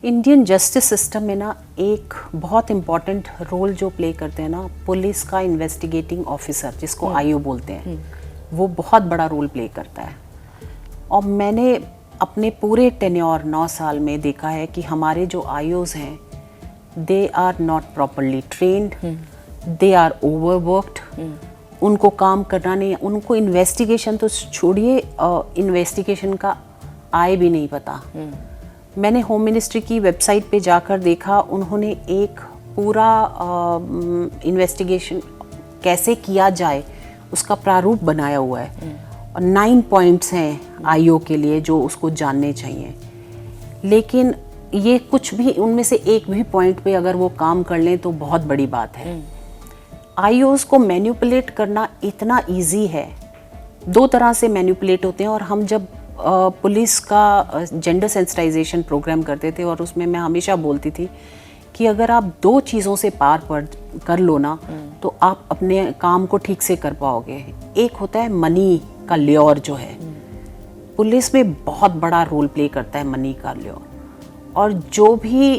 Indian justice system में ना एक बहुत इम्पॉर्टेंट रोल जो प्ले करते हैं ना पुलिस का इन्वेस्टिगेटिंग ऑफिसर, जिसको आईओ बोलते हैं, वो बहुत बड़ा रोल प्ले करता है। और मैंने अपने पूरे टेन्योर 9 साल में देखा है कि हमारे जो आईओज हैं they are not properly trained, they are overworked, उनको काम करना नहीं, उनको इन्वेस्टिगेशन तो छोड़िए, इन्वेस्टिगेशन का आए भी नहीं पता। मैंने होम मिनिस्ट्री की वेबसाइट पे जाकर देखा, उन्होंने एक पूरा इन्वेस्टिगेशन कैसे किया जाए उसका प्रारूप बनाया हुआ है और 9 पॉइंट्स हैं आईओ के लिए जो उसको जानने चाहिए। लेकिन ये कुछ भी उनमें से एक भी पॉइंट पे अगर वो काम कर लें तो बहुत बड़ी बात है। आईओज को मैनिपुलेट करना इतना इजी है, 2 तरह से मैनिपुलेट होते हैं। और हम जब पुलिस का जेंडर सेंसिटाइजेशन प्रोग्राम करते थे और उसमें मैं हमेशा बोलती थी कि अगर आप 2 चीज़ों से पार कर लो ना तो आप अपने काम को ठीक से कर पाओगे। एक होता है मनी का ल्योर, जो है पुलिस में बहुत बड़ा रोल प्ले करता है मनी का ल्योर, और जो भी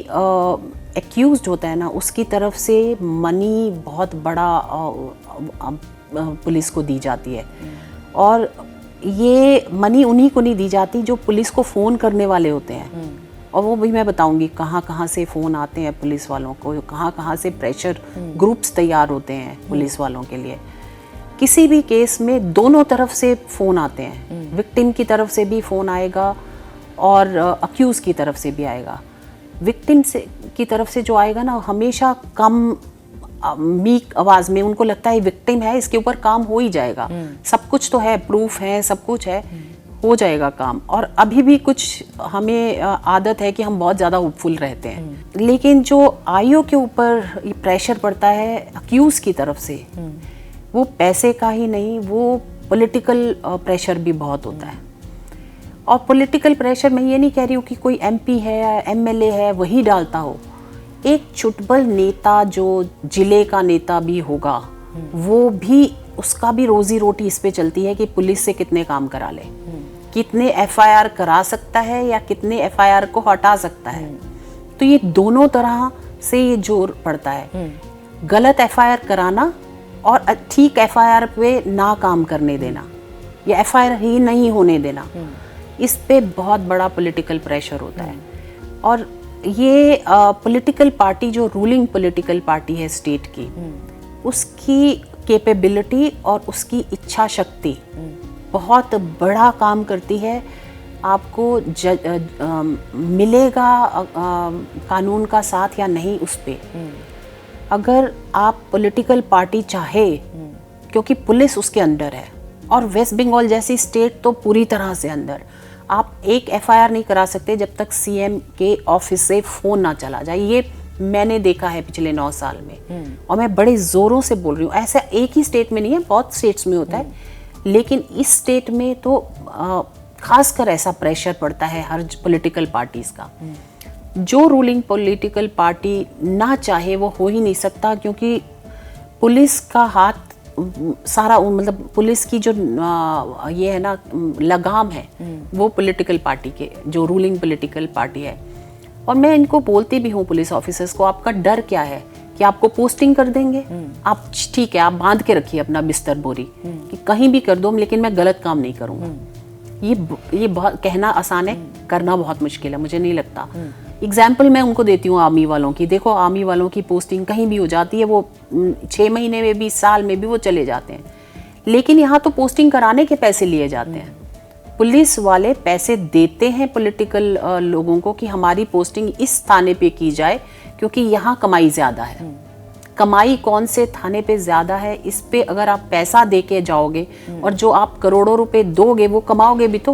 एक्यूज्ड होता है ना उसकी तरफ से मनी बहुत बड़ा पुलिस को दी जाती है। और ये मनी उन्हीं को नहीं दी जाती जो पुलिस को फ़ोन करने वाले होते हैं। और वो भी मैं बताऊंगी कहाँ कहाँ से फ़ोन आते हैं पुलिस वालों को, कहाँ कहाँ से प्रेशर ग्रुप्स तैयार होते हैं पुलिस वालों के लिए। किसी भी केस में दोनों तरफ से फ़ोन आते हैं, विक्टिम की तरफ से भी फ़ोन आएगा और अक्यूज़ की तरफ से भी आएगा। विक्टिम से की तरफ से जो आएगा ना हमेशा कम मीक आवाज़ में, उनको लगता है विक्टिम है, इसके ऊपर काम हो ही जाएगा, सब कुछ तो है, प्रूफ है, सब कुछ है, हो जाएगा काम। और अभी भी कुछ हमें आदत है कि हम बहुत ज़्यादा होपफुल रहते हैं। लेकिन जो आईओ के ऊपर ये प्रेशर पड़ता है अक्यूज़ की तरफ से, वो पैसे का ही नहीं, वो पॉलिटिकल प्रेशर भी बहुत होता है। और पॉलिटिकल प्रेशर मैं ये नहीं कह रही हूँ कि कोई एमपी है या एमएलए है वही डालता हो। एक चुटबल नेता जो जिले का नेता भी होगा, वो भी, उसका भी रोजी रोटी इस पे चलती है कि पुलिस से कितने काम करा ले, कितने एफआईआर करा सकता है या कितने एफआईआर को हटा सकता है। तो ये दोनों तरह से ये जोर पड़ता है, गलत एफआईआर कराना और ठीक एफआईआर पे ना काम करने देना या एफआईआर ही नहीं होने देना, इस पे बहुत बड़ा पॉलिटिकल प्रेशर होता है। और ये पॉलिटिकल पार्टी जो रूलिंग पॉलिटिकल पार्टी है स्टेट की, उसकी कैपेबिलिटी और उसकी इच्छा शक्ति बहुत बड़ा काम करती है। आपको मिलेगा कानून का साथ या नहीं उस पे, अगर आप पॉलिटिकल पार्टी चाहे, क्योंकि पुलिस उसके अंदर है और वेस्ट बंगाल जैसी स्टेट तो पूरी तरह से अंदर, आप एक एफआईआर नहीं करा सकते जब तक सीएम के ऑफिस से फ़ोन ना चला जाए। ये मैंने देखा है पिछले 9 साल में, और मैं बड़े ज़ोरों से बोल रही हूँ। ऐसा एक ही स्टेट में नहीं है, बहुत स्टेट्स में होता है, लेकिन इस स्टेट में तो खासकर ऐसा प्रेशर पड़ता है हर पॉलिटिकल पार्टीज़ का। जो रूलिंग पॉलिटिकल पार्टी ना चाहे वो हो ही नहीं सकता, क्योंकि पुलिस का हाथ सारा, मतलब पुलिस की जो ये है ना लगाम है, वो पॉलिटिकल पार्टी के, जो रूलिंग पॉलिटिकल पार्टी है। और मैं इनको बोलती भी हूँ पुलिस ऑफिसर्स को, आपका डर क्या है कि आपको पोस्टिंग कर देंगे? आप ठीक है, आप बांध के रखिए अपना बिस्तर बोरी कि कहीं भी कर दो, लेकिन मैं गलत काम नहीं करूँगा। ये बहुत कहना आसान है, करना बहुत मुश्किल है, मुझे नहीं लगता। एग्जाम्पल मैं उनको देती हूँ आर्मी वालों की, देखो आर्मी वालों की पोस्टिंग कहीं भी हो जाती है, वो 6 महीने में भी, साल में भी वो चले जाते हैं। लेकिन यहाँ तो पोस्टिंग कराने के पैसे लिए जाते हैं। पुलिस वाले पैसे देते हैं पॉलिटिकल लोगों को कि हमारी पोस्टिंग इस थाने पे की जाए, क्योंकि यहाँ कमाई ज़्यादा है। कमाई कौन से थाने पे ज़्यादा है, इस पे अगर आप पैसा दे के जाओगे और जो आप करोड़ों रुपए दोगे वो कमाओगे भी तो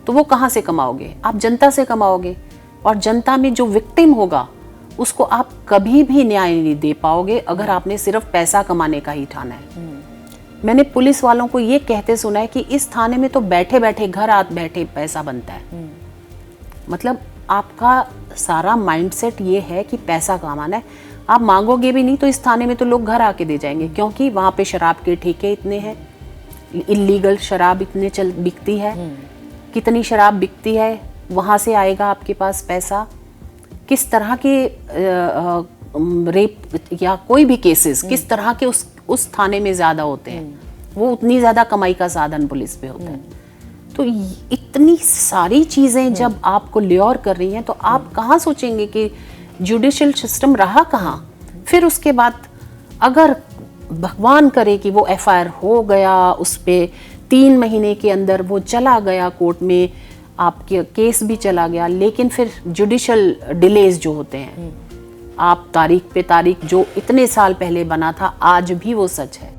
वो कहाँ से कमाओगे? आप जनता से कमाओगे, और जनता में जो विक्टिम होगा उसको आप कभी भी न्याय नहीं दे पाओगे अगर आपने सिर्फ पैसा कमाने का ही ठाना है। मैंने पुलिस वालों को ये कहते सुना है कि इस थाने में तो बैठे बैठे, घर आ बैठे पैसा बनता है। मतलब आपका सारा माइंडसेट ये है कि पैसा कमाना है, आप मांगोगे भी नहीं तो इस थाने में तो लोग घर आके दे जाएंगे, क्योंकि वहाँ पे शराब के ठेके इतने हैं, इलीगल शराब इतने बिकती है, कितनी शराब बिकती है, वहाँ से आएगा आपके पास पैसा। किस तरह के रेप या कोई भी केसेस किस तरह के उस थाने में ज़्यादा होते हैं, वो उतनी ज़्यादा कमाई का साधन पुलिस पे होता है। तो इतनी सारी चीज़ें जब आपको ल्योर कर रही हैं तो आप कहाँ सोचेंगे कि जुडिशियल सिस्टम रहा कहाँ। फिर उसके बाद अगर भगवान करे कि वो एफआईआर हो गया, उस पे 3 महीने के अंदर वो चला गया कोर्ट में, आपके केस भी चला गया, लेकिन फिर जुडिशियल डिलेज जो होते हैं, आप तारीख पे तारीख जो इतने साल पहले बना था, आज भी वो सच है।